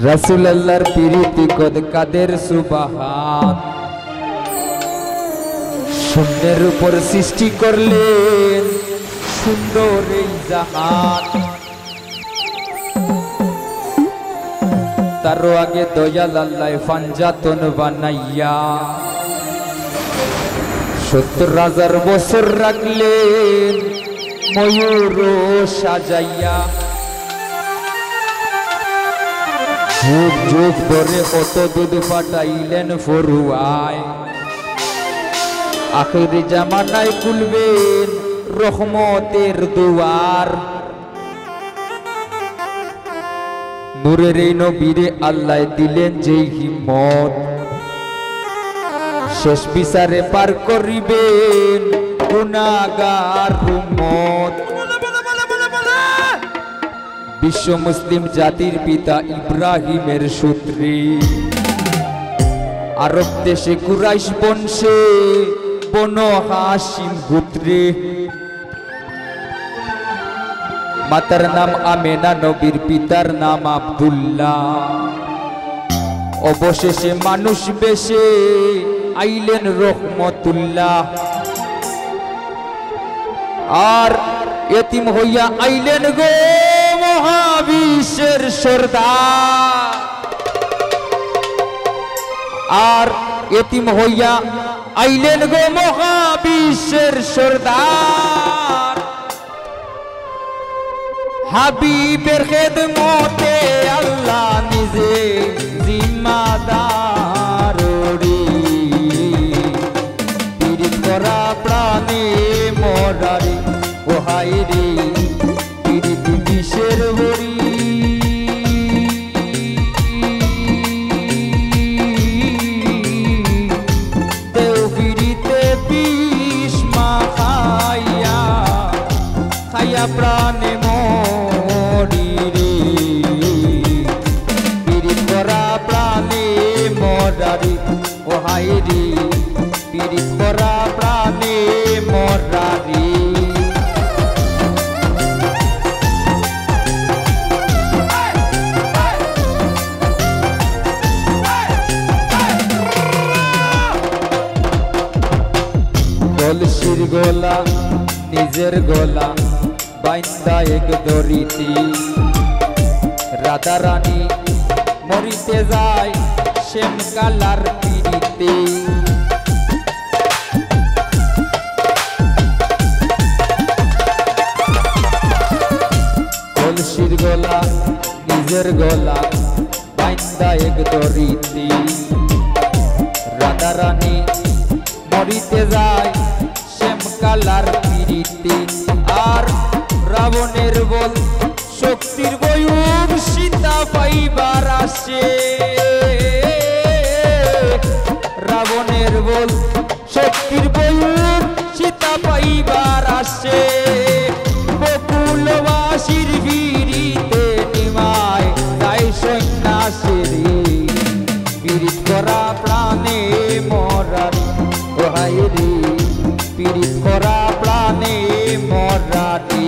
রাসূলুল্লাহর প্রীতি কদ কাদের সুবহান শূন্যের উপর সৃষ্টি করলেন সুন্দর এই জাহান তার আগে দয়াল আল্লাহ ফানজাতন বানাইয়া ৭০,০০০ বছর রাখলেন ময়ূর সাজাইয়া যুগ যুগ ধরে কত দুধ ফাটাইলেন ফরুয়ায় আখিরি জামানায় খুলবেন রহমতের দুয়ার নূরের এই নবীরে আল্লাহ দিলেন যেই হিম্মত শেষ বিচারে পার করিবেন গুনাহগার উম্মত বিশ্ব মুসলিম জাতির পিতা ইব্রাহিমের সূত্রে আরব দেশে কুরাইশ বংশে বনু হাশিম গোত্রে মাতার নাম আমেনা নবীর পিতার নাম আব্দুল্লাহ অবশেষে মানুষ বেশে আইলেন রহমতুল্লাহ আর এতিম হইয়া আইলেন গো মহাবিশ্বের সর্দার আর এতিম হইয়া আইলেন গো মহাবিশ্বের সর্দার হাবিবের খেদমতে আল্লাহ নিজে জিম্মাদার রে পীড়িত করা প্রাণে মরারে ও হায় রে পীড়িত বিষের বড়ি দেও পীড়িতে বিষ মাখাইয়া খাইয়া প্রাণে মরি রে পীড়িত করা প্রাণে মরারে ও হায় রে পীড়িত করা প্রাণে মরারে কলসির গলা নিজের গলা বাইন্দা এক দড়িতে রাধা রানী মরিতে যায় শ্যাম কালার পিড়িতে কলসির গলা নিজের গলা বাইন্দা এক দড়িতে রাধা রানী মরিতে যায় শ্যাম কালার পিড়িতে আর রাবণের বল শক্তির বয়ুব সীতা পাইবার আসে রাবণের বল শক্তির বয়ুব সীতা পাইবার আসে বকুলবাসীর ভিড়িতে নিমায় তাই সন্ন্যাসের পীড়িত করা প্রাণে মরার ও হায় রে পীড়িত করা প্রাণে মরারে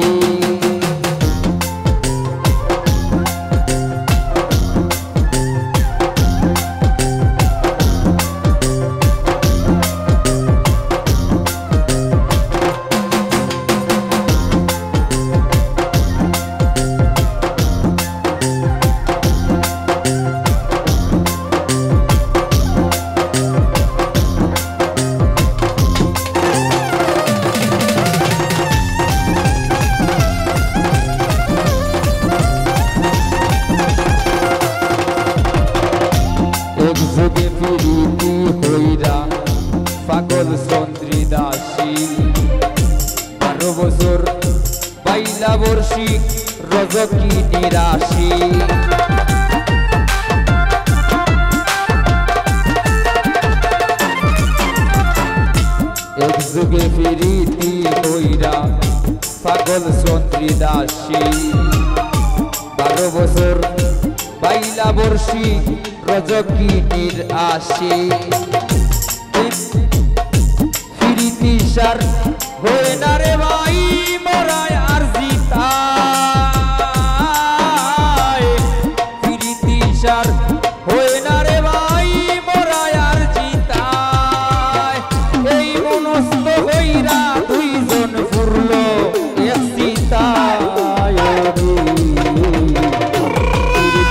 পাগল চন্দ্রী দাসী 12 বছর বাইলা বর্ষী রজকি নিরাশি এক যুগে ফিরিতি হইরা পাগল চন্দ্রী দাসী 12 বছর বাইলা বর্ষী রজকি নিরাশি ফিরিতি সার হয়ে না রে ভাই মরায় আর জিতা বিচার হয়ে না রে ভাই মোরায় আর চিতায় এই মনস্থ হইরা দুইজন ফুরল এক চিতায়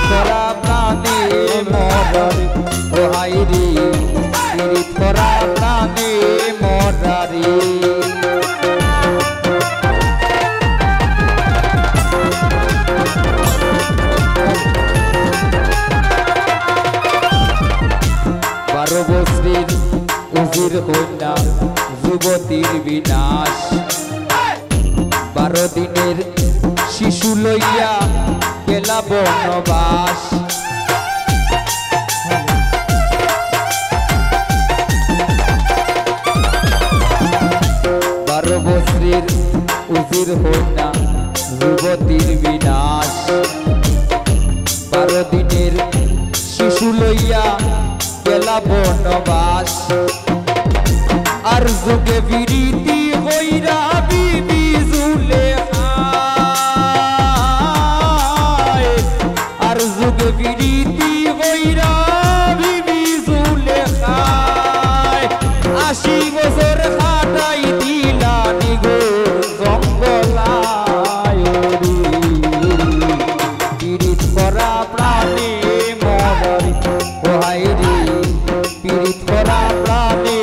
করা প্রাণে মরারি ও হাইরি করা প্রাণে মরারি বছরের উজির কন্যা যুবতীর বিনাশ 12 দিনের শিশু লইয়া গেলা বনবাস 12 বছরের উজির কন্যা যুবতীর বিনাশ 12 দিনের শিশু লইয়া গেলা বনবাস আর যুগে বিরীতি হইরা বিবি জুলেখায় আর যুগে বিরীতি হইরা বিবি জুলেখায় 80 বছর খাটাই দিলা নিগো জঙ্গলায় পীড়িত করা প্রাণে মরারি ও হায়রে পীড়িত করা প্রাণে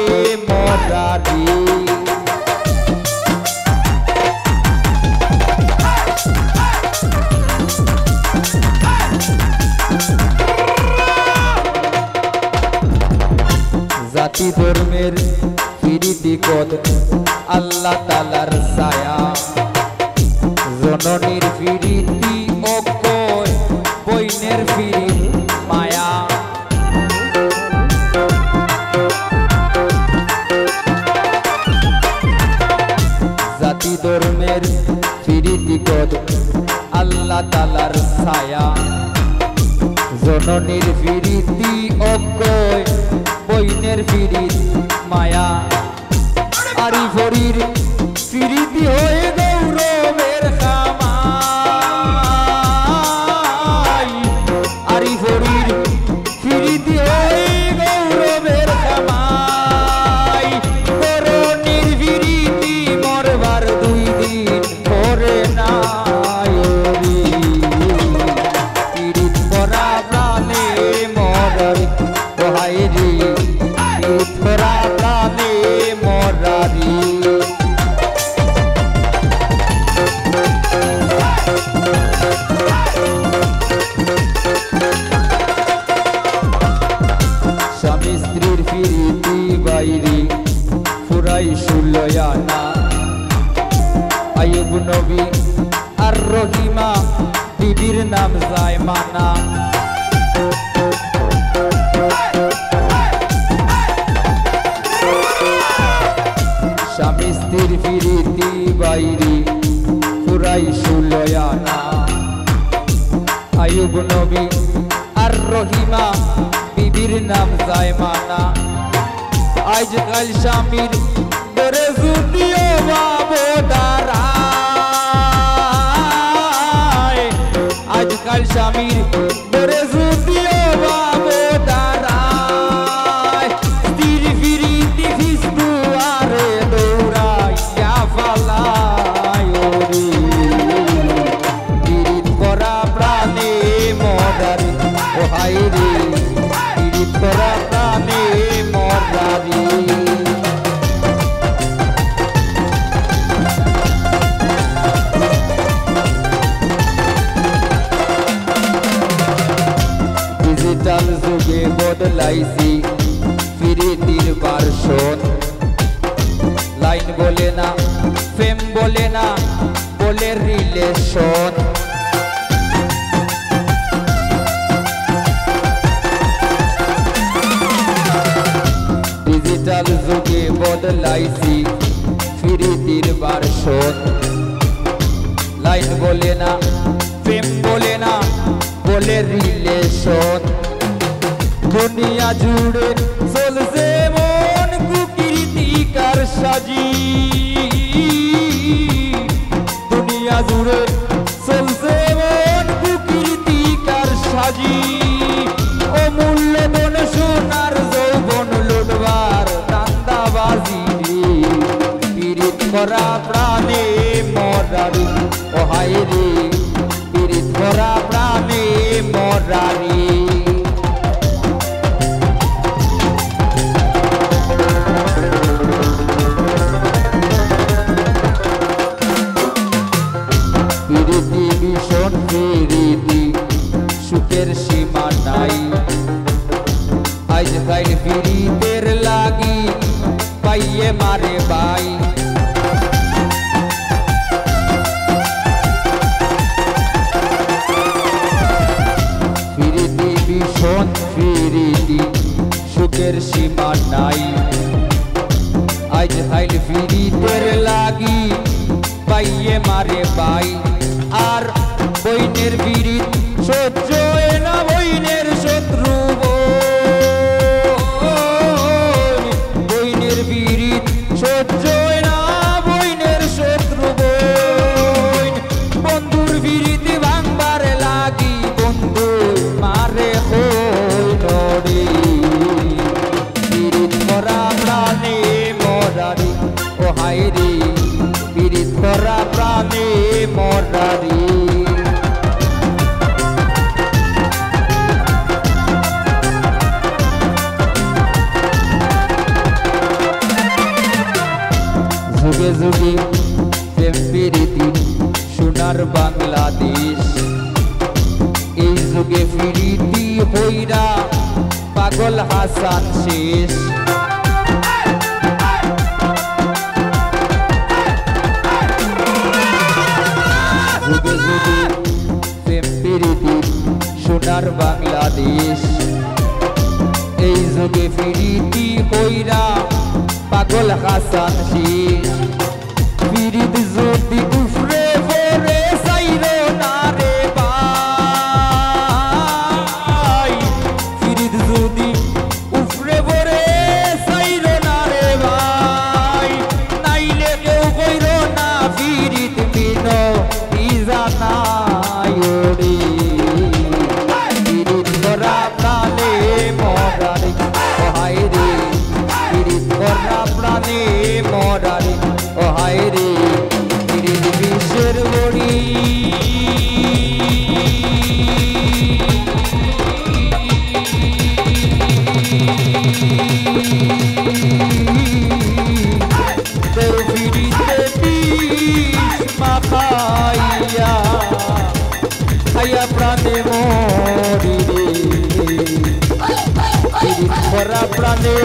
মরারি জাতি ধর্মের পীড়িতি কদ আল্লাহ তাআলার ছায়া জননীর পীড়িতি অকয় বইনের পীড়িত মায়া জাতি ধর্মের পীড়িতি কদ আল্লাহ তাআলার ছায়া জননীর পীড়িতি অকয় বইনের পীড়িত মায়া আরি ভরির পীড়িতি হয়ে গৌরবের খামাই আরি ভরির পীড়িতি হয়ে গৌরবের খামাই করণীর পীড়িতি মরবার 2 দিন পরে নাই পীড়িত করা প্রাণে মরারি ও হায়রে পীড়িত করা প্রাণে মরারি স্বামী স্ত্রীর পীড়িতি বাইরে ফুরাই 16 আনা আইয়ুব নবী আর রহিমা বিবির নাম জায়মানা স্বামী স্ত্রীর পীড়িতি বাইরে ফুরাই 16 আনা আইয়ুব নবী আর রহিমা বিবির নাম জায়মানা আজকাল স্বামীর দরে যদিও বাবো দাঁড়ায় আজকাল স্বামীর দরে যদিও বাবো দাঁড়ায় স্ত্রীর পীড়িতি ফিসবুয়ারে দৌড়াইয়া ফালায় পীড়িত করা প্রাণে মরারি ও হায়রে পীড়িত করা প্রাণে মরারি ডিজিটাল যুগে বদলাইছি পীড়িতির ভার্সন লাইন বলে না প্রেম বলে না বলে রিলেশন ডিজিটাল যুগে বদলাইছি পীড়িতির ভার্সন লাইন বলে না প্রেম বলে না বলে রিলেশন দুনিয়া জুড়ে চলছে মন কুকীর্তি কারসাজি দুনিয়া জুড়ে চলছে মন কুকীর্তি কারসাজি অমূল্য ধন সোনার যৌবন লুটবার দান্দাবাজি পীড়িত করা প্রাণে মরারি ও হায় রে পীড়িত করা প্রাণে মরারি পীড়িতি ভীষণ পীড়িতি সুখের সীমা নাই আজ কাল পীড়িতের লাগি পাইয়ে মারে ভাই পীড়িতি ভীষণ পীড়িতি সুখের সীমা নাই আজ কাল পীড়িতের লাগি পাইয়ে মারে ভাই আর বইনের পীড়িত সহ্য না বইনের শত্রু বইনের পীড়িত সহ্য না বইনের শত্রু বন্ধুর পীড়িত ভাঙবার লাগি বন্ধু মারে হইনরে পীড়িত করা প্রাণে মরারি ও হায় রে পীড়িত করা প্রাণে মরারি যুগে যুগে প্রেম প্রীতি সোনার বাংলাদেশ এই যুগে প্রীতি হইরা পাগল হাসান শেষ যুগে যুগে প্রেম প্রীতি সোনার বাংলাদেশ এই যুগে প্রীতি হইরা পাগল হাসান শেষ পীড়িত যদি উফরে ভরে সাইরো না রে ভাই পীড়িত যদি উফরে ভরে সাইরো না রে ভাই নাইলে কেউ কইরো না পীড়িত বিনো ইজানায় রে পীড়িত করা প্রাণে মরারি ও হায় রে পীড়িত করা প্রাণে মরারি ও হায় রে পীড়িত বিশ্বের বড়ি পীড়িতে বিষ মাখাইয়া খাইয়া প্রাণে মরি রে পীড়িত করা প্রাণে